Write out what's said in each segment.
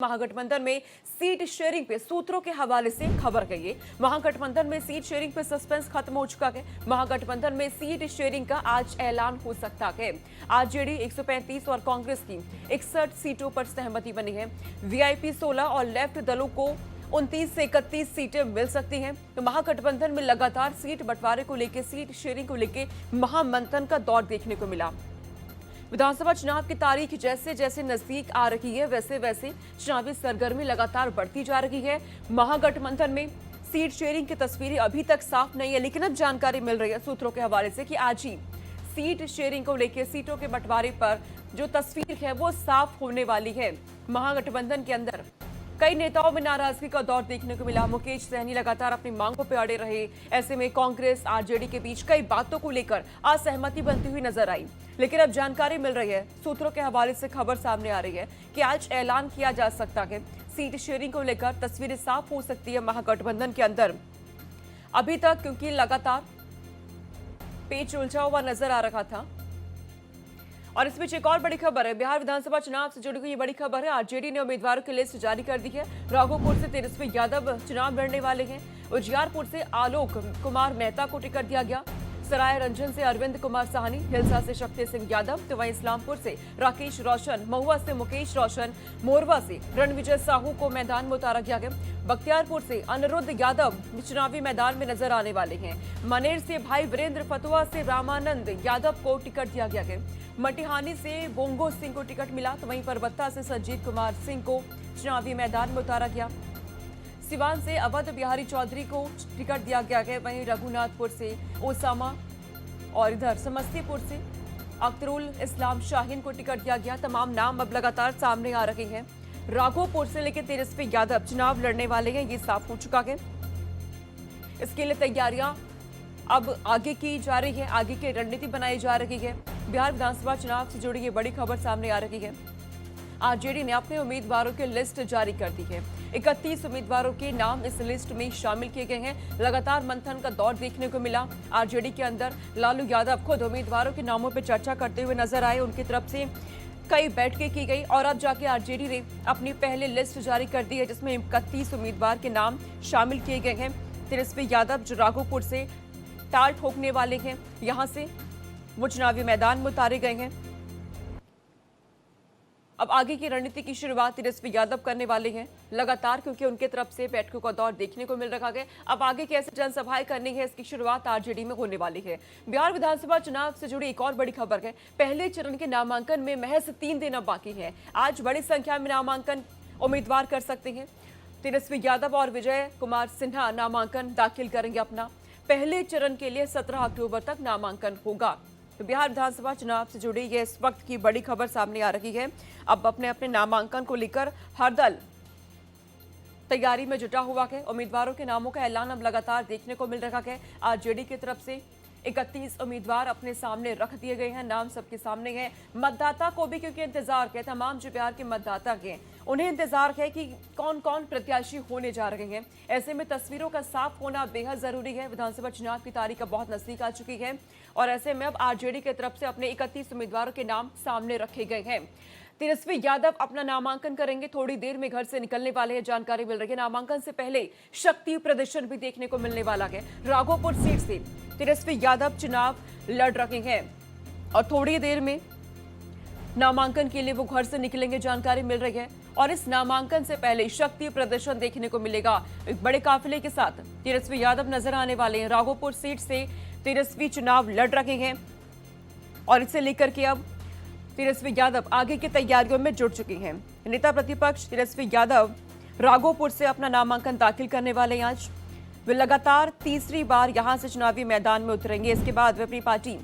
महागठबंधन में seat sharing पे सूत्रों के हवाले से खबर गई है। महागठबंधन में सीट शेयरिंग पे सस्पेंस खत्म हो चुका है। महागठबंधन में सीट शेयरिंग का आज ऐलान हो सकता है। आरजेडी 135 और कांग्रेस की 61 सीटों पर सहमति बनी है। वीआईपी 16 और लेफ्ट दलों को 29 से 31 सीटें मिल सकती हैं। तो महागठबंधन में लगातार सीट बंटवारे को लेकर, सीट शेयरिंग को लेकर महामंथन का दौर देखने को मिला। विधानसभा चुनाव की तारीख जैसे जैसे नजदीक आ रही है, वैसे वैसे चुनावी सरगर्मी लगातार बढ़ती जा रही है। महागठबंधन में सीट शेयरिंग की तस्वीरें अभी तक साफ नहीं है, लेकिन अब जानकारी मिल रही है सूत्रों के हवाले से कि आज ही सीट शेयरिंग को लेकर, सीटों के बंटवारे पर जो तस्वीर है वो साफ होने वाली है। महागठबंधन के अंदर कई नेताओं में नाराजगी का दौर देखने को मिला। मुकेश सहनी लगातार अपनी मांगों पर अड़े रहे। ऐसे में कांग्रेस आरजेडी के बीच कई बातों को लेकर असहमति बनती हुई नजर आई। लेकिन अब जानकारी मिल रही है, सूत्रों के हवाले से खबर सामने आ रही है कि आज ऐलान किया जा सकता है। सीट शेयरिंग को लेकर तस्वीरें साफ हो सकती है महागठबंधन के अंदर। अभी तक क्योंकि लगातार पेच उलझा हुआ नजर आ रहा था। और इस बीच एक और बड़ी खबर है, बिहार विधानसभा चुनाव से जुड़ी हुई बड़ी खबर है। आरजेडी ने उम्मीदवारों की लिस्ट जारी कर दी है। राघोपुर से तेजस्वी यादव चुनाव लड़ने वाले हैं। उजियारपुर से आलोक कुमार मेहता को टिकट दिया गया। सराय रंजन से अरविंद कुमार साहनी, हिलसा से शक्ति सिंह यादव, तो वहीं इस्लामपुर से राकेश रोशन, महुआ से मुकेश रोशन, मोरवा से रणविजय साहू को मैदान में उतारा गया है। बख्तियारपुर से अनिरुद्ध यादव चुनावी मैदान में नजर आने वाले हैं। मनेर से भाई वीरेंद्र, फतुहा से रामानंद यादव को टिकट दिया गया है। मटिहानी से बोंगो सिंह को टिकट मिला, तो वहीं परबत्ता से संजीत कुमार सिंह को चुनावी मैदान में उतारा गया। सिवान से अवध बिहारी चौधरी को टिकट दिया गया है। वहीं रघुनाथपुर से ओसामा और इधर समस्तीपुर से अख्तरुल इस्लाम शाहीन को टिकट दिया गया। तमाम नाम अब लगातार सामने आ रहे हैं। राघोपुर से लेकर तेजस्वी यादव चुनाव लड़ने वाले हैं, ये साफ हो चुका है। इसके लिए तैयारियां अब आगे की जा रही है, आगे की रणनीति बनाई जा रही है। बिहार विधानसभा चुनाव से जुड़ी ये बड़ी खबर सामने आ रही है। आरजेडी ने अपने उम्मीदवारों की लिस्ट जारी कर दी है। 31 उम्मीदवारों के नाम इस लिस्ट में शामिल किए गए हैं। लगातार मंथन का दौर देखने को मिला। आरजेडी के अंदर लालू यादव खुद उम्मीदवारों के नामों पर चर्चा करते हुए नजर आए। उनकी तरफ से कई बैठकें की गई और अब जाके आरजेडी ने अपनी पहली लिस्ट जारी कर दी है, जिसमें 31 उम्मीदवार के नाम शामिल किए गए हैं। तेजस्वी यादव जो राघोपुर से टाल ठोकने वाले हैं, यहां से वो चुनावी मैदान में उतारे गए हैं। अब आगे की रणनीति की शुरुआत तेजस्वी यादव करने वाले हैं लगातार, क्योंकि उनके तरफ से बैठकों का दौर देखने को मिल रहा है। अब आगे कैसे जनसभाएं करनी है, इसकी शुरुआत आरजेडी में होने वाली है। बिहार विधानसभा चुनाव से जुड़ी एक और बड़ी खबर है। पहले चरण के नामांकन में महज 3 दिन अब बाकी है। आज बड़ी संख्या में नामांकन उम्मीदवार कर सकते हैं। तेजस्वी यादव और विजय कुमार सिन्हा नामांकन दाखिल करेंगे अपना। पहले चरण के लिए 17 अक्टूबर तक नामांकन होगा। तो बिहार विधानसभा चुनाव से जुड़ी ये इस वक्त की बड़ी खबर सामने आ रही है। अब अपने अपने नामांकन को लेकर हर दल तैयारी में जुटा हुआ है। उम्मीदवारों के नामों का ऐलान अब लगातार देखने को मिल रहा है। आरजेडी की तरफ से 31 उम्मीदवार अपने सामने रख दिए गए हैं। नाम सबके सामने है। मतदाता को भी क्योंकि इंतजार है, तमाम जो बिहार के मतदाता हैं उन्हें इंतजार है कि कौन कौन प्रत्याशी होने जा रहे हैं। ऐसे में तस्वीरों का साफ होना बेहद जरूरी है। विधानसभा चुनाव की तारीख अब बहुत नजदीक आ चुकी है और ऐसे में अब आरजेडी की तरफ से अपने 31 उम्मीदवारों के नाम सामने रखे गए हैं। तेजस्वी यादव अपना नामांकन करेंगे, थोड़ी देर में घर से निकलने वाले हैं, जानकारी मिल रही है। नामांकन से पहले शक्ति प्रदर्शन भी देखने को मिलने वाला है। राघोपुर सीट से तेजस्वी यादव चुनाव लड़ रहे हैं और थोड़ी देर में नामांकन के लिए वो घर से निकलेंगे, जानकारी मिल रही है। और इस नामांकन से पहले शक्ति प्रदर्शन देखने को मिलेगा। एक बड़े काफिले के साथ तेजस्वी यादव नजर आने वाले हैं। राघोपुर सीट से तेजस्वी चुनाव लड़ रहे हैं और इसे लेकर के अब तेजस्वी यादव आगे की तैयारियों में जुट चुकी हैं। नेता प्रतिपक्ष तेजस्वी यादव राघोपुर से अपना नामांकन दाखिल करने वाले हैं। आज वे लगातार तीसरी बार यहां से चुनावी मैदान में उतरेंगे। इसके बाद वे अपनी पार्टी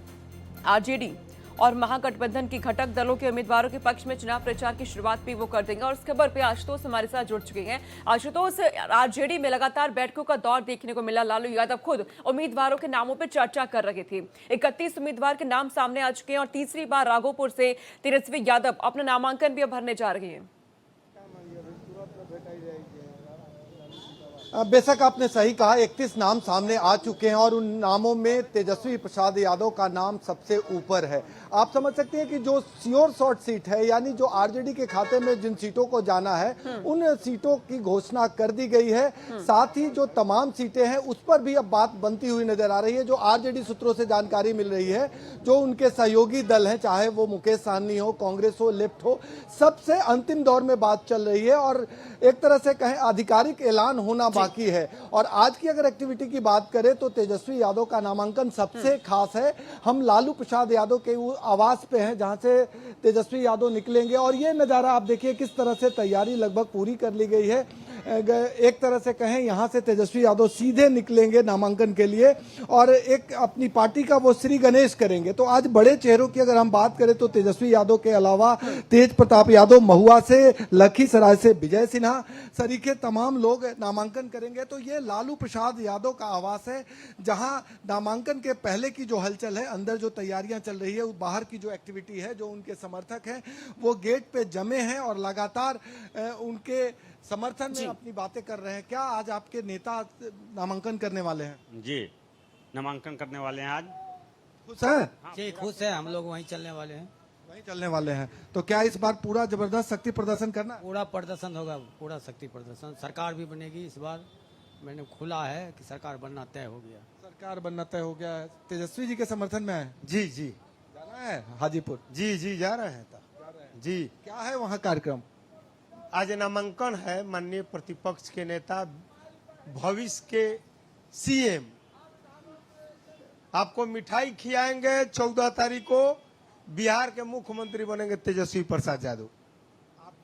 आरजेडी और महागठबंधन की घटक दलों के उम्मीदवारों के पक्ष में चुनाव प्रचार की शुरुआत भी वो कर देंगे। और इस खबर पे आशुतोष हमारे साथ जुड़ चुके हैं। आशुतोष, आरजेडी में लगातार बैठकों का दौर देखने को मिला। लालू यादव खुद उम्मीदवारों के नामों पर चर्चा कर रहे थे। 31 उम्मीदवार के नाम सामने आ चुके हैं और तीसरी बार राघोपुर से तेजस्वी यादव अपना नामांकन भी भरने जा रहे हैं। बेशक आपने सही कहा, 31 नाम सामने आ चुके हैं और उन नामों में तेजस्वी प्रसाद यादव का नाम सबसे ऊपर है। आप समझ सकते हैं कि जो श्योर शॉर्ट सीट है, यानी जो आरजेडी के खाते में जिन सीटों को जाना है उन सीटों की घोषणा कर दी गई है। साथ ही जो तमाम सीटें हैं उस पर भी अब बात बनती हुई नजर आ रही है। जो आरजेडी सूत्रों से जानकारी मिल रही है, जो उनके सहयोगी दल हैं, चाहे वो मुकेश सहनी हो, कांग्रेस हो, लेफ्ट हो, सबसे अंतिम दौर में बात चल रही है और एक तरह से कहें आधिकारिक ऐलान होना बाकी है। और आज की अगर एक्टिविटी की बात करें तो तेजस्वी यादव का नामांकन सबसे खास है। हम लालू प्रसाद यादव के आवास पे हैं जहां से तेजस्वी यादव निकलेंगे और ये नजारा आप देखिए किस तरह से तैयारी लगभग पूरी कर ली गई है। एक तरह से कहें यहां से तेजस्वी यादव सीधे निकलेंगे नामांकन के लिए और एक अपनी पार्टी का वो श्री गणेश करेंगे। तो आज बड़े चेहरों की अगर हम बात करें तो तेजस्वी यादव के अलावा तेज प्रताप यादव महुआ से, लखीसराय से विजय सिन्हा सरीखे तमाम लोग नामांकन करेंगे। तो ये लालू प्रसाद यादव का आवास है जहां नामांकन के पहले की जो हलचल है, अंदर जो तैयारियां चल रही है, बाहर की जो एक्टिविटी है, जो उनके समर्थक हैं वो गेट पे जमे हैं और लगातार उनके समर्थन में अपनी बातें कर रहे हैं। क्या आज आपके नेता नामांकन करने वाले हैं? जी, नामांकन करने वाले हैं आज। खुश हैं? जी खुश है, हम लोग वहीं चलने वाले हैं। वहीं चलने वाले हैं। तो क्या इस बार पूरा जबरदस्त शक्ति प्रदर्शन करना है? पूरा प्रदर्शन होगा, पूरा शक्ति प्रदर्शन। सरकार भी बनेगी इस बार, मैंने खुला है कि सरकार बनना तय हो गया। सरकार बनना तय हो गया है। तेजस्वी जी के समर्थन में है? जी जी जाना है हाजीपुर? जी जी जा रहे हैं जी। क्या है वहाँ कार्यक्रम? आज नामांकन है माननीय प्रतिपक्ष के नेता, भविष्य के सीएम। आपको मिठाई खिलाएंगे। 14 तारीख को बिहार के मुख्यमंत्री बनेंगे तेजस्वी प्रसाद यादव। आप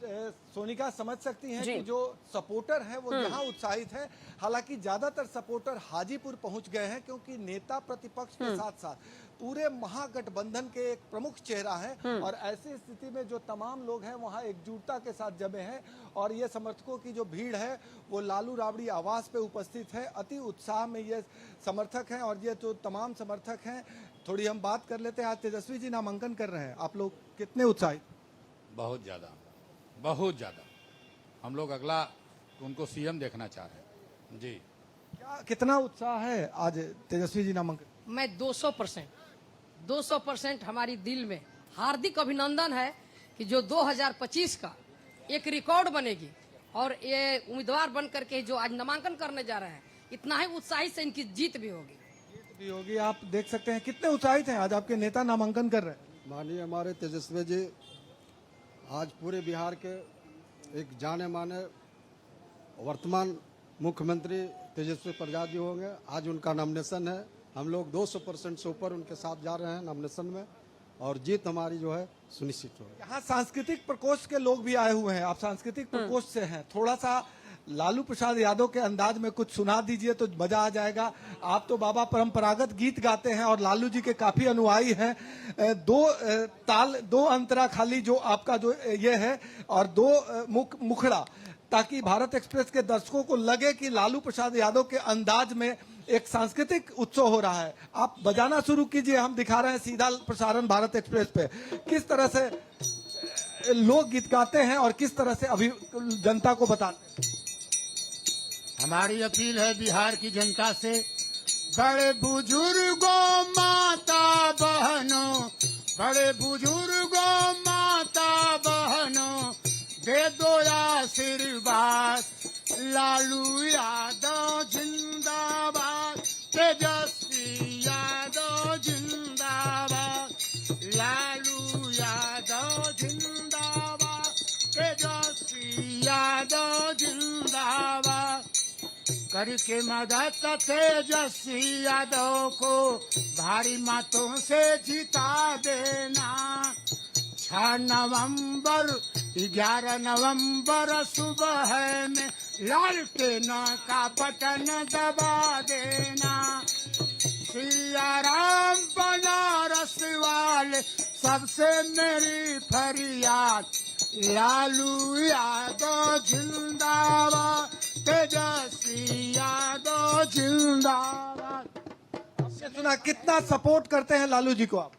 सोनिका समझ सकती हैं जी। कि जो सपोर्टर हैं वो यहाँ उत्साहित हैं। हालांकि ज्यादातर सपोर्टर हाजीपुर पहुंच गए हैं क्योंकि नेता प्रतिपक्ष के साथ साथ पूरे महागठबंधन के एक प्रमुख चेहरा हैं और ऐसी स्थिति में जो तमाम लोग हैं वहां एकजुटता के साथ जमे हैं और ये समर्थकों की जो भीड़ है वो लालू राबड़ी आवास पे उपस्थित है। अति उत्साह में ये समर्थक हैं और ये जो तमाम समर्थक हैं, थोड़ी हम बात कर लेते हैं। आज तेजस्वी जी नामांकन कर रहे हैं, आप लोग कितने उत्साहित? बहुत ज़्यादा, बहुत ज़्यादा। हम लोग अगला उनको सीएम देखना चाह रहे हैं जी। क्या कितना उत्साह है आज तेजस्वी जी नामांकन? मैं 200% हमारी दिल में हार्दिक अभिनंदन है कि जो 2025 का एक रिकॉर्ड बनेगी और ये उम्मीदवार बन करके जो आज नामांकन करने जा रहे हैं, इतना ही उत्साहित से इनकी जीत भी होगी। जीत भी होगी। आप देख सकते हैं कितने उत्साहित हैं आज आपके नेता नामांकन कर रहे हैं। माननीय हमारे तेजस्वी जी आज पूरे बिहार के एक जाने माने वर्तमान मुख्यमंत्री तेजस्वी प्रसाद जी होंगे। आज उनका नॉमिनेशन है। हम लोग 200% से ऊपर उनके साथ जा रहे हैं नॉमिनेशन में और जीत हमारी जो है सुनिश्चित हो। यहाँ सांस्कृतिक प्रकोष्ठ के लोग भी आए हुए हैं। आप सांस्कृतिक प्रकोष्ठ से हैं, थोड़ा सा लालू प्रसाद यादव के अंदाज में कुछ सुना दीजिए तो मजा आ जाएगा। आप तो बाबा परंपरागत गीत गाते हैं और लालू जी के काफी अनुयायी हैं। दो अंतरा खाली जो आपका जो ये है और दो मुखड़ा, ताकि भारत एक्सप्रेस के दर्शकों को लगे कि लालू प्रसाद यादव के अंदाज में एक सांस्कृतिक उत्सव हो रहा है। आप बजाना शुरू कीजिए, हम दिखा रहे हैं सीधा प्रसारण भारत एक्सप्रेस पे किस तरह से लोग गीत गाते हैं और किस तरह से अभी जनता को बताते हैं। हमारी अपील है बिहार की जनता से, बड़े बुजुर्गों माता बहनों, बड़े बुजुर्गों माता बहनों, दे दो आशीर्वाद। लालू यादव जिंदाबाद, तेजस्वी यादव जिंदाबाद, लालू यादव जिंदाबाद, तेजस्वी यादव जिंदाबाद। करके मदद तेजस्वी यादव को भारी मतों से जिता देना। 6 नवंबर 11 नवंबर सुबह में लालटेन का बटन दबा देना। सिया राम बनारस वाले सबसे मेरी फरियाद, लालू यादव जिंदाबाद, तेजस्वी यादव जिंदाबाद। आपने सुना कितना सपोर्ट करते हैं लालू जी को आप?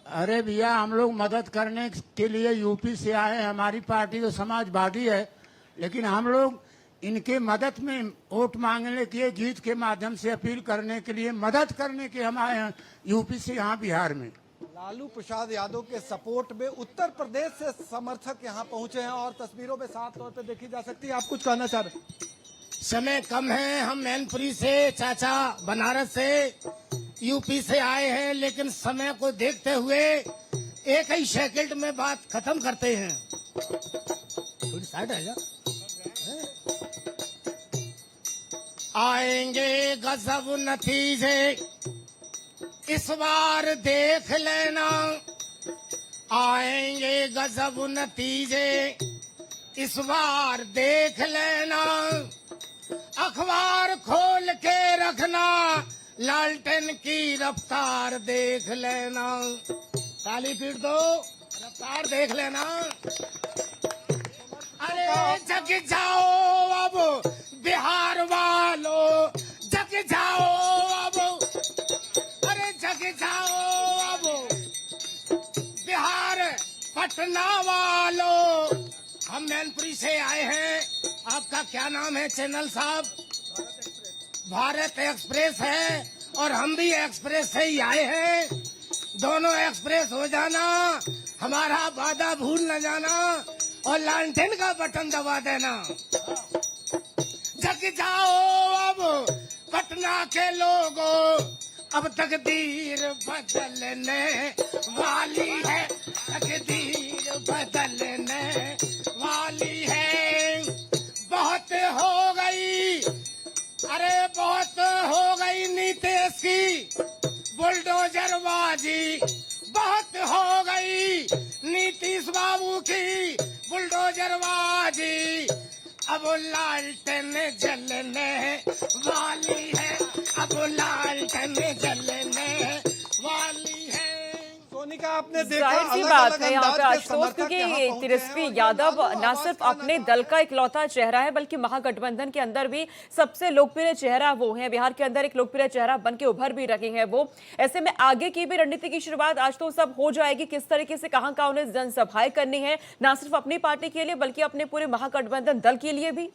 अरे भैया, हम लोग मदद करने के लिए यूपी से आए हैं। हमारी पार्टी तो समाजवादी है, लेकिन हम लोग इनके मदद में वोट मांगने के लिए गीत के माध्यम से अपील करने के लिए मदद करने के हम आए हैं यूपी से यहाँ बिहार में। लालू प्रसाद यादव के सपोर्ट में उत्तर प्रदेश से समर्थक यहाँ पहुंचे हैं और तस्वीरों में साफ तौर पे देखी जा सकती है। आप कुछ कहना चाह रहे हैं? समय कम है, हम मैनपुरी से, चाचा बनारस से, यूपी से आए हैं, लेकिन समय को देखते हुए एक ही सेकंड में बात खत्म करते हैं। थोड़ी साइड है आएंगे गजब नतीजे इस बार देख लेना, आएंगे गजब नतीजे इस बार देख लेना, अखबार खोल के रखना, लालटेन की रफ्तार देख लेना। ताली पीट दो, रफ्तार देख लेना। अरे जग जाओ अब बिहार वालों, जग जाओ अब, अरे जग जाओ अब बिहार पटना वालों। हम मैनपुरी से आए हैं। आपका क्या नाम है चैनल साहब? भारत एक्सप्रेस है और हम भी एक्सप्रेस से ही आए हैं। दोनों एक्सप्रेस हो जाना, हमारा वादा भूल न जाना और लालटेन का बटन दबा देना। जग जाओ अब पटना के लोगों, अब तकदीर बदलने वाली है, तकदीर बदलने वाली है। बहुत हो गई, अरे बहुत हो गई नीतीश की बुलडोजरबाजी, बहुत हो गई नीतीश बाबू की बुलडोजरबाजी। अब लालटेन जलने वाली है, अब लालटेन जलने वाली है। सोनिका, आपने देखा जाहिर सी अलग बात अलग है यहाँ पे अंदाज के आशुतोष, समर्थक क्योंकि यहाँ ये पहुंचे तेजस्वी हैं और यादव यहाँ पर न जो सिर्फ भाजपा अपने नंदा दल का इकलौता चेहरा है बल्कि महागठबंधन के अंदर भी सबसे लोकप्रिय चेहरा वो है। बिहार के अंदर एक लोकप्रिय चेहरा बन के उभर भी रहे हैं वो। ऐसे में आगे की भी रणनीति की शुरुआत आज तो सब हो जाएगी। किस तरीके से कहाँ कहाँ उन्हें जनसभाएं करनी है, न सिर्फ अपनी पार्टी के लिए बल्कि अपने पूरे महागठबंधन दल के लिए भी।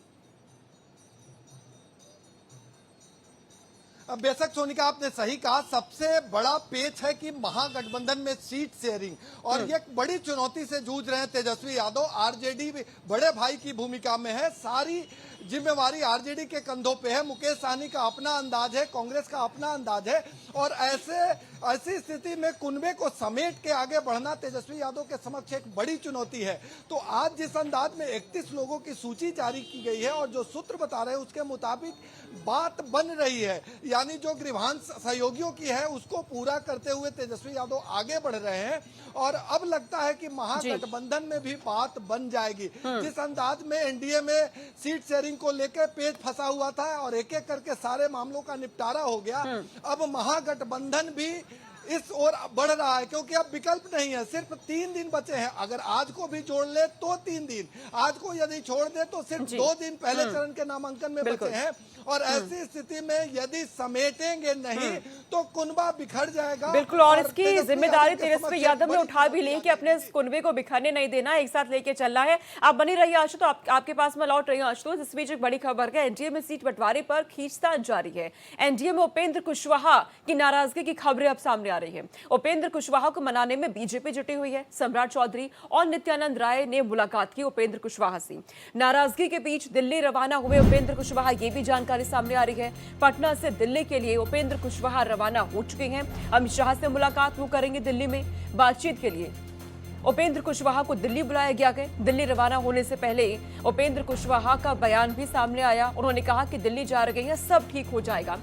अब बेशक सोनिका, आपने सही कहा, सबसे बड़ा पेच है कि महागठबंधन में सीट शेयरिंग, और ये बड़ी चुनौती से जूझ रहे हैं तेजस्वी यादव। आरजेडी बड़े भाई की भूमिका में है, सारी जिम्मेवारी आरजेडी के कंधों पे है। मुकेश सहनी का अपना अंदाज है, कांग्रेस का अपना अंदाज है, और ऐसी स्थिति में कुनबे को समेट के आगे बढ़ना तेजस्वी यादव के समक्ष एक बड़ी चुनौती है। तो आज जिस अंदाज में 31 लोगों की सूची जारी की गई है और जो सूत्र बता रहे हैं उसके मुताबिक बात बन रही है, यानी जो गृभांश सहयोगियों की है उसको पूरा करते हुए तेजस्वी यादव आगे बढ़ रहे हैं। और अब लगता है कि महागठबंधन में भी बात बन जाएगी। जिस अंदाज में एनडीए में सीट शेयरिंग को लेकर पेच फंसा हुआ था और एक एक करके सारे मामलों का निपटारा हो गया, अब महागठबंधन भी इस ओर बढ़ रहा है, क्योंकि अब विकल्प नहीं है। सिर्फ 3 दिन बचे हैं, अगर आज को भी जोड़ ले तो 3 दिन, आज को यदि छोड़ दे तो सिर्फ 2 दिन पहले चरण के नामांकन में बचे हैं। और ऐसी स्थिति में यदि समेटेंगे नहीं तो कुनबा बिखर जाएगा। बिल्कुल, और इसकी जिम्मेदारी तेजस्वी यादव ने उठा भी ली कि अपने इस कुनबे को बिखरने नहीं देना, एक साथ लेके चलना है। आप बनी रहिए आशुतोष, तो आपके पास मैं लौट रही हूँ आशुतोष। इस बीच एक बड़ी खबर है, एनडीए में सीट बंटवारे पर खींचतान जारी है। एनडीए में उपेंद्र कुशवाहा की नाराजगी की खबरें अब सामने आ रही है। उपेंद्र कुशवाहा को मनाने में बीजेपी जुटी हुई है। सम्राट चौधरी और नित्यानंद राय ने मुलाकात की उपेंद्र कुशवाहा से। नाराजगी के बीच दिल्ली रवाना हुए उपेंद्र कुशवाहा, ये भी जानकारी सामने आ रही है। पटना से दिल्ली के लिए उपेंद्र कुशवाहा रवाना हो चुके हैं। अमित शाह से मुलाकात वो करेंगे दिल्ली में। बातचीत के लिए उपेंद्र कुशवाहा को दिल्ली बुलाया गया है। दिल्ली रवाना होने से पहले उपेंद्र कुशवाहा का बयान भी सामने आया। उन्होंने कहा कि दिल्ली जा रहे हैं, सब ठीक हो जाएगा।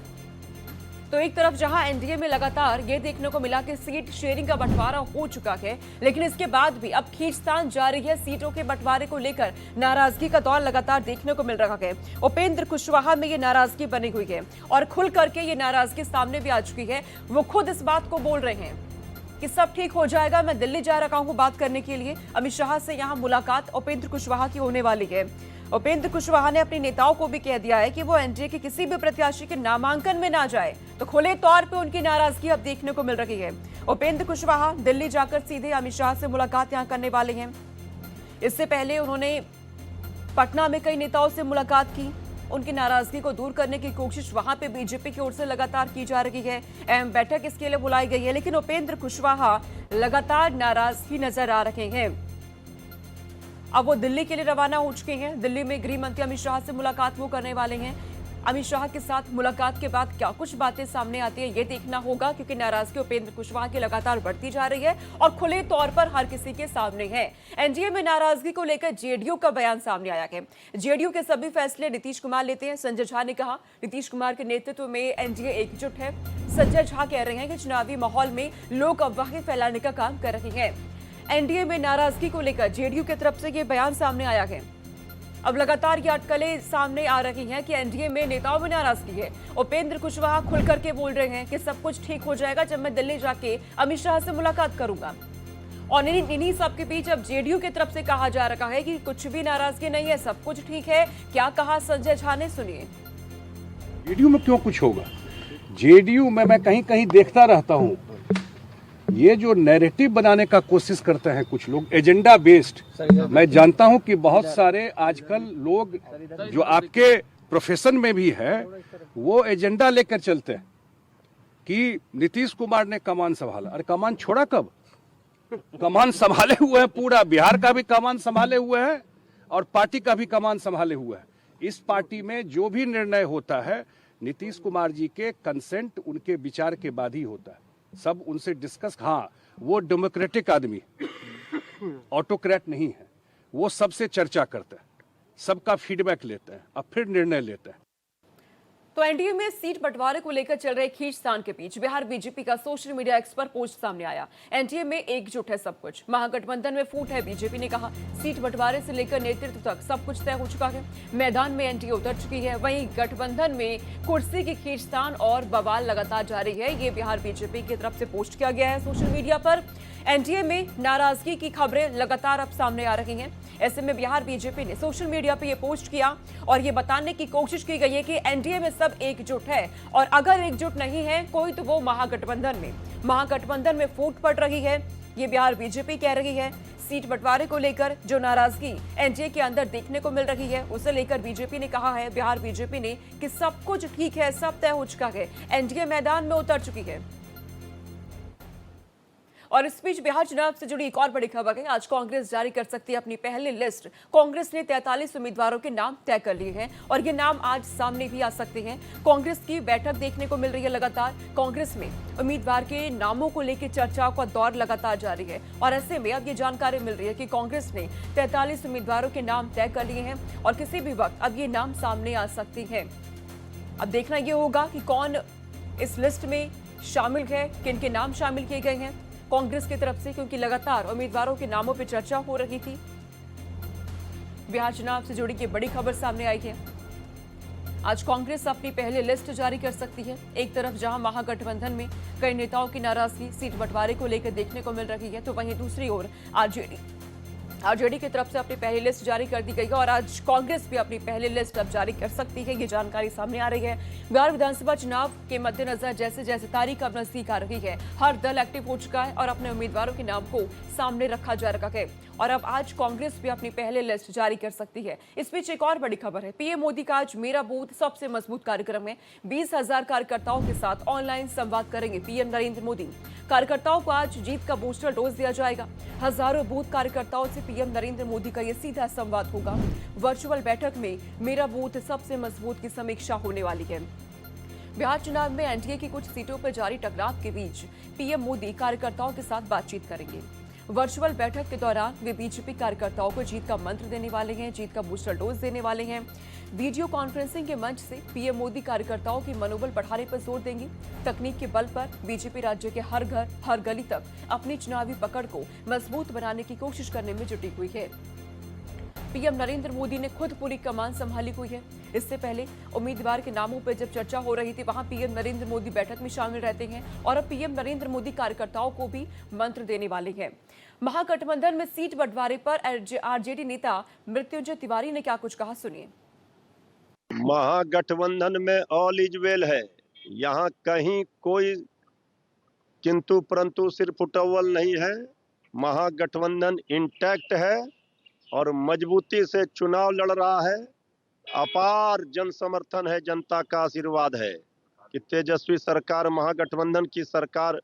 तो एक तरफ जहां एनडीए में लगातार ये देखने को मिला कि सीट शेयरिंग का बंटवारा हो चुका है, लेकिन इसके बाद भी अब खींचतान जारी है। सीटों के बंटवारे को लेकर नाराजगी का दौर लगातार देखने को मिल रहा है। उपेंद्र कुशवाहा में ये नाराजगी बनी हुई है और खुल करके ये नाराजगी सामने भी आ चुकी है। वो खुद इस बात को बोल रहे हैं कि सब ठीक हो जाएगा, मैं दिल्ली जा रहा हूं बात करने के लिए। अमित शाह से यहां मुलाकात उपेंद्र कुशवाहा की होने वाली है। उपेंद्र कुशवाहा ने अपने नेताओं को भी कह दिया है कि वो एनडीए के किसी भी प्रत्याशी के नामांकन में ना जाए। तो खुले तौर पे उनकी नाराजगी अब देखने को मिल रही है। उपेंद्र कुशवाहा दिल्ली जाकर सीधे अमित शाह से मुलाकात यहां करने वाले हैं। इससे पहले उन्होंने पटना में कई नेताओं से मुलाकात की, उनकी नाराजगी को दूर करने की कोशिश वहां पे बीजेपी की ओर से लगातार की जा रही है। अहम बैठक इसके लिए बुलाई गई है, लेकिन उपेंद्र कुशवाहा लगातार नाराज ही नजर आ रहे हैं। अब वो दिल्ली के लिए रवाना हो चुके हैं। दिल्ली में गृह मंत्री अमित शाह से मुलाकात वो करने वाले हैं। अमित शाह के साथ मुलाकात के बाद क्या कुछ बातें सामने आती है ये देखना होगा, क्योंकि नाराजगी उपेंद्र कुशवाहा की लगातार बढ़ती जा रही है और खुले तौर पर हर किसी के सामने है। एनडीए में नाराजगी को लेकर जेडीयू का बयान सामने आया है। जेडीयू के सभी फैसले नीतीश कुमार लेते हैं। संजय झा ने कहा नीतीश कुमार के नेतृत्व में एनडीए एकजुट है। संजय झा कह रहे हैं कि चुनावी माहौल में लोग अफवाहें फैलाने का काम कर रहे हैं। एनडीए में नाराजगी को लेकर जेडीयू की तरफ से ये बयान सामने आया है। अब लगातार ये अटकलें सामने आ रही हैं कि एनडीए में नेताओं में नाराजगी है। उपेंद्र कुशवाहा खुल करके बोल रहे हैं कि सब कुछ ठीक हो जाएगा जब मैं दिल्ली जाके अमित शाह से मुलाकात करूंगा। और इन्हीं सब के बीच अब जेडीयू की तरफ से कहा जा रहा है कि कुछ भी नाराजगी नहीं है, सब कुछ ठीक है। क्या कहा संजय झा ने, सुनिए। जेडीयू में क्यों कुछ होगा? जेडीयू में मैं कहीं कहीं देखता रहता हूं, ये जो नैरेटिव बनाने का कोशिश करते हैं कुछ लोग, एजेंडा बेस्ड। मैं जानता हूं कि बहुत सारे आजकल लोग जो आपके प्रोफेशन में भी है, वो एजेंडा लेकर चलते हैं कि नीतीश कुमार ने कमान संभाला। अरे कमान छोड़ा कब? कमान संभाले हुए हैं, पूरा बिहार का भी कमान संभाले हुए हैं और पार्टी का भी कमान संभाले हुए हैं। इस पार्टी में जो भी निर्णय होता है नीतीश कुमार जी के कंसेंट, उनके विचार के बाद ही होता है। सब उनसे डिस्कस। हाँ, वो डेमोक्रेटिक आदमी, ऑटोक्रेट नहीं है। वो सबसे चर्चा करते हैं, सबका फीडबैक लेते हैं और फिर निर्णय लेते हैं। तो एनडीए में सीट बंटवारे को लेकर चल रहे खींचतान के बीच बिहार बीजेपी का सोशल मीडिया एक्स पर पोस्ट सामने आया। एनडीए में एकजुट है सब कुछ, महागठबंधन में फूट है। बीजेपी ने कहा सीट बंटवारे से लेकर नेतृत्व तक सब कुछ तय हो चुका है। मैदान में एनडीए उतर चुकी है। वहीं गठबंधन में कुर्सी की खींचतान और बवाल लगातार जारी है। ये बिहार बीजेपी की तरफ से पोस्ट किया गया है सोशल मीडिया पर। एनडीए में नाराजगी की खबरें लगातार अब सामने आ रही हैं। ऐसे में बिहार बीजेपी ने सोशल मीडिया पे ये पोस्ट किया और ये बताने की कोशिश की गई है कि एनडीए में सब एकजुट है और अगर एकजुट नहीं है कोई तो वो महागठबंधन में फूट पड़ रही है। ये बिहार बीजेपी कह रही है। सीट बंटवारे को लेकर जो नाराजगी एनडीए के अंदर देखने को मिल रही है, उसे लेकर बीजेपी ने कहा है, बिहार बीजेपी ने, कि सब कुछ ठीक है, सब तय हो चुका है, एनडीए मैदान में उतर चुकी है। और इस बीच बिहार चुनाव से जुड़ी एक और बड़ी खबर है। आज कांग्रेस जारी कर सकती है अपनी पहली लिस्ट। कांग्रेस ने 43 उम्मीदवारों के नाम तय कर लिए हैं और ये नाम आज सामने भी आ सकते हैं। कांग्रेस की बैठक देखने को मिल रही है लगातार। कांग्रेस में उम्मीदवार के नामों को लेकर चर्चाओं का दौर लगातार जारी है और ऐसे में अब ये जानकारी मिल रही है कि कांग्रेस ने 43 उम्मीदवारों के नाम तय कर लिए हैं और किसी भी वक्त अब ये नाम सामने आ सकती है। अब देखना ये होगा कि कौन इस लिस्ट में शामिल है, किन के नाम शामिल किए गए हैं कांग्रेस की तरफ से, क्योंकि लगातार उम्मीदवारों के नामों पर चर्चा हो रही थी। बिहार चुनाव से जुड़ी ये बड़ी खबर सामने आई है। आज कांग्रेस अपनी पहली लिस्ट जारी कर सकती है। एक तरफ जहां महागठबंधन में कई नेताओं की नाराजगी सीट बंटवारे को लेकर देखने को मिल रही है, तो वहीं दूसरी ओर आरजेडी की तरफ से अपनी पहली लिस्ट जारी कर दी गई है और आज कांग्रेस भी अपनी पहली लिस्ट अब जारी कर सकती है। ये जानकारी सामने आ रही है। बिहार विधानसभा चुनाव के मद्देनजर जैसे जैसे तारीख अब नजदीक आ रही है, हर दल एक्टिव हो चुका है और अपने उम्मीदवारों के नाम को सामने रखा जा रहा है और अब आज कांग्रेस भी अपनी पहली लिस्ट जारी कर सकती है। इस बीच एक और बड़ी खबर है। पीएम मोदी का आज मेरा बूथ सबसे मजबूत कार्यक्रम में 20,000 कार्यकर्ताओं के साथ ऑनलाइन संवाद करेंगे पीएम नरेंद्र मोदी। कार्यकर्ताओं को आज जीत का बूस्टर डोज दिया जाएगा। हजारों बूथ कार्यकर्ताओं से पीएम नरेंद्र मोदी का ये सीधा संवाद होगा। वर्चुअल बैठक में मेरा बूथ सबसे मजबूत की समीक्षा होने वाली है। बिहार चुनाव में एनडीए की कुछ सीटों पर जारी टकराव के बीच पीएम मोदी कार्यकर्ताओं के साथ बातचीत करेंगे। वर्चुअल बैठक के दौरान वे बीजेपी कार्यकर्ताओं को जीत का मंत्र देने वाले हैं, जीत का बूस्टर डोज देने वाले हैं। वीडियो कॉन्फ्रेंसिंग के मंच से पीएम मोदी कार्यकर्ताओं की मनोबल बढ़ाने पर जोर देंगे। तकनीक के बल पर बीजेपी राज्य के हर घर, हर गली तक अपनी चुनावी पकड़ को मजबूत बनाने की कोशिश करने में जुटी हुई है। पीएम नरेंद्र मोदी ने खुद पूरी कमान संभाली हुई है। इससे पहले उम्मीदवार के नामों पर जब चर्चा हो रही थी, वहां पीएम नरेंद्र मोदी बैठक में शामिल रहते हैं और अब पीएम नरेंद्र मोदी कार्यकर्ताओं को भी मंत्र देने वाले हैं। महागठबंधन में सीट बंटवारे पर आरजेडी नेता मृत्युंजय तिवारी ने क्या कुछ कहा, सुनिए। महागठबंधन में ऑल इज वेल है। यहाँ कहीं कोई किंतु परंतु सिर्फ फुटअव्वल नहीं है। महागठबंधन इंटैक्ट है और मजबूती से चुनाव लड़ रहा है। अपार जन समर्थन है, जनता का आशीर्वाद है कि तेजस्वी सरकार, महागठबंधन की सरकार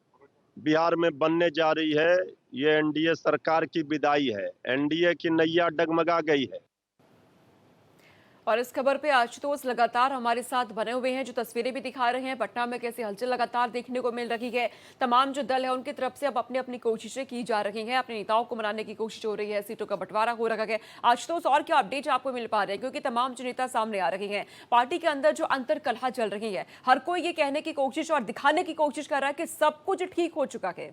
बिहार में बनने जा रही है। ये एनडीए सरकार की विदाई है, एनडीए की नैया डगमगा गई है। और इस खबर पे आशुतोष लगातार हमारे साथ बने हुए हैं, जो तस्वीरें भी दिखा रहे हैं पटना में कैसी हलचल लगातार देखने को मिल रही है। तमाम जो दल है उनकी तरफ से अब अपनी अपनी कोशिशें की जा रही हैं, अपने नेताओं को मनाने की कोशिश हो रही है, सीटों का बंटवारा हो रहा है। आशुतोष, और क्या अपडेट आपको मिल पा रहे हैं, क्योंकि तमाम जो नेता सामने आ रहे हैं, पार्टी के अंदर जो अंतर कलह चल रही है, हर कोई ये कहने की कोशिश और दिखाने की कोशिश कर रहा है कि सब कुछ ठीक हो चुका है।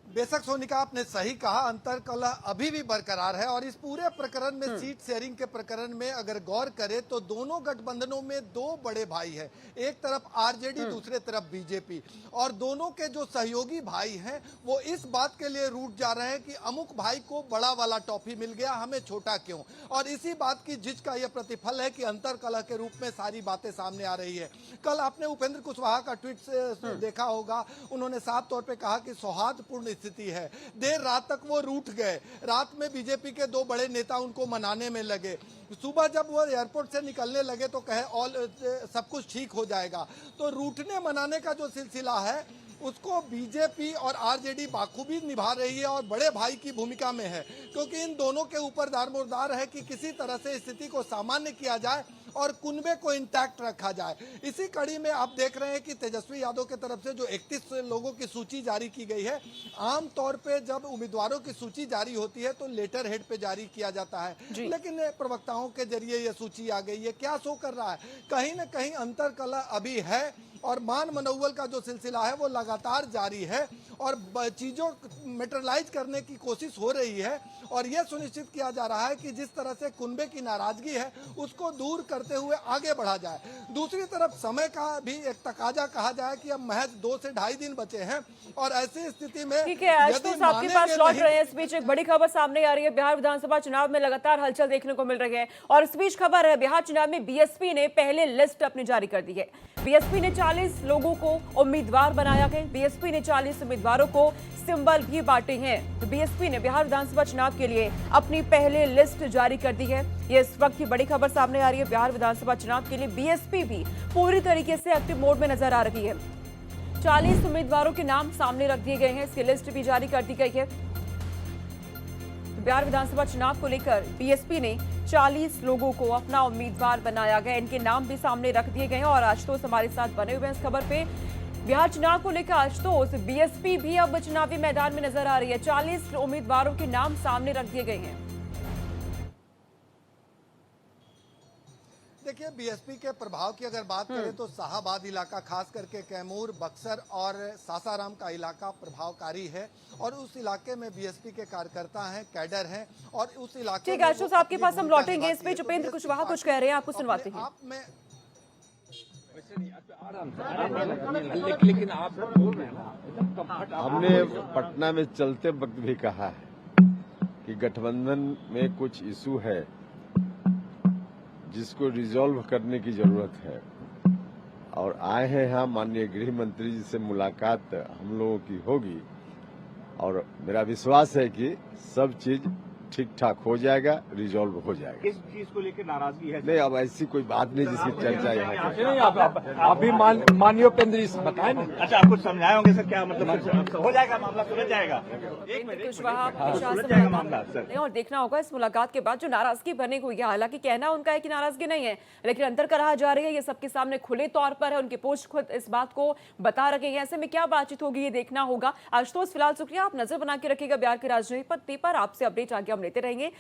बेशक सोनिका, आपने सही कहा, अंतर कलह अभी भी बरकरार है। और इस पूरे प्रकरण में, सीट शेयरिंग के प्रकरण में अगर गौर करें तो दोनों गठबंधनों में दो बड़े भाई हैं, एक तरफ आरजेडी, दूसरे तरफ बीजेपी। और दोनों के जो सहयोगी भाई हैं वो इस बात के लिए रूठ जा रहे हैं कि अमुक भाई को बड़ा वाला टॉफी मिल गया, हमें छोटा क्यों। और इसी बात की जिज का यह प्रतिफल है कि अंतर कलह के रूप में सारी बातें सामने आ रही है। कल आपने उपेंद्र कुशवाहा का ट्वीट से देखा होगा, उन्होंने साफ तौर पर कहा कि सौहार्दपूर्ण स्थिति है। देर रात तक वो रूठ गए, रात में बीजेपी के दो बड़े नेता उनको मनाने में लगे। सुबह जब वो एयरपोर्ट से निकलने लगे तो कहे ऑल सब कुछ ठीक हो जाएगा। तो रूठने मनाने का जो सिलसिला है उसको बीजेपी और आरजेडी बाखूबी निभा रही है और बड़े भाई की भूमिका में है, क्योंकि इन दोनों के ऊपर दारोमदार है कि किसी तरह से स्थिति को सामान्य किया जाए और कुनबे को इंटैक्ट रखा जाए। इसी कड़ी में आप देख रहे हैं कि तेजस्वी यादव की तरफ से जो 31 लोगों की सूची जारी की गई है, आमतौर पे जब उम्मीदवारों की सूची जारी होती है तो लेटर हेड पे जारी किया जाता है, लेकिन प्रवक्ताओं के जरिए ये सूची आ गई है। क्या शो कर रहा है? कहीं ना कहीं अंतर कलह अभी है और मान मनोवल का जो सिलसिला है वो लगातार जारी है और चीजों मेटरलाइज करने की कोशिश हो रही है और यह सुनिश्चित किया जा रहा है कि जिस तरह से कुनबे की नाराजगी है उसको दूर करते हुए आगे बढ़ा जाए। दूसरी तरफ समय का भी एक तकाजा कहा जाए कि अब महज 2 से ढाई दिन बचे हैं और ऐसी स्थिति में ठीक है, आशुतोष आपके पास लौट रहे हैं। इस बीच एक बड़ी खबर सामने आ रही है, बिहार विधानसभा चुनाव में लगातार हलचल देखने को मिल रही है और इस बीच खबर है बिहार चुनाव में बीएसपी ने पहले लिस्ट अपनी जारी कर दी है। बीएसपी ने 40 लोगों को उम्मीदवार बनाया है। बीएसपी ने 40 उम्मीदवारों को सिंबल भी बांटे हैं। तो बीएसपी ने बिहार विधानसभा चुनाव के लिए अपनी पहले लिस्ट जारी कर दी है। ये इस वक्त की बड़ी खबर सामने आ रही है। बिहार विधानसभा चुनाव के लिए बीएसपी भी पूरी तरीके से एक्टिव मोड में नजर आ रही है। 40 उम्मीदवारों के नाम सामने रख दिए गए हैं, इसकी लिस्ट भी जारी कर दी गई है। बिहार विधानसभा चुनाव को लेकर बीएसपी ने 40 लोगों को अपना उम्मीदवार बनाया गया, इनके नाम भी सामने रख दिए गए हैं और आशुतोष हमारे साथ बने हुए हैं इस खबर पे। बिहार चुनाव को लेकर आशुतोष, बीएसपी भी अब चुनावी मैदान में नजर आ रही है। 40 उम्मीदवारों के नाम सामने रख दिए गए हैं। देखिए, बीएसपी के प्रभाव की अगर बात करें तो शाहाबाद इलाका, खास करके कैमूर, बक्सर और सासाराम का इलाका प्रभावकारी है और उस इलाके में बीएसपी के कार्यकर्ता हैं, कैडर हैं और उस इलाके ठीक है आशुतोष, आपके पास हम लौटेंगे। इस बीच उपेंद्र कुशवाहा कुछ कह रहे हैं, आपको सुनवाते हैं। लेकिन आप बोल रहे हैं ना, हमने पटना में चलते वक्त भी कहा है कि गठबंधन में कुछ इशू है जिसको रिजॉल्व करने की जरूरत है और आए हैं यहाँ माननीय गृह मंत्री जी से मुलाकात हम लोगों की होगी और मेरा विश्वास है कि सब चीज ठीक ठाक हो जाएगा, रिजॉल्व हो जाएगा। किस चीज को लेकर नाराजगी है? नहीं, अब ऐसी कोई बात नहीं जिसकी चर्चा यहाँ आप भी माननीय उपेंद्र जी बताएं ना। अच्छा, आप कुछ समझाए होंगे सर, क्या मतलब हो जाएगा, मामला सुलझ जाएगा? एक मिनट, सुलझ जाएगा मामला सर। और देखना होगा इस मुलाकात के बाद जो नाराजगी बनी हुई है, हालांकि कहना उनका है कि नाराजगी नहीं है, लेकिन अंतर कहा जा रही है, ये सबके सामने खुले तौर पर है, उनके पोस्ट खुद इस बात को बता रहे हैं। ऐसे में क्या बातचीत होगी ये देखना होगा। आशुतोष फिलहाल शुक्रिया, आप नजर बना के रखिएगा बिहार की राजनीति पर। आपसे अपडेट आगे हम लेते रहेंगे।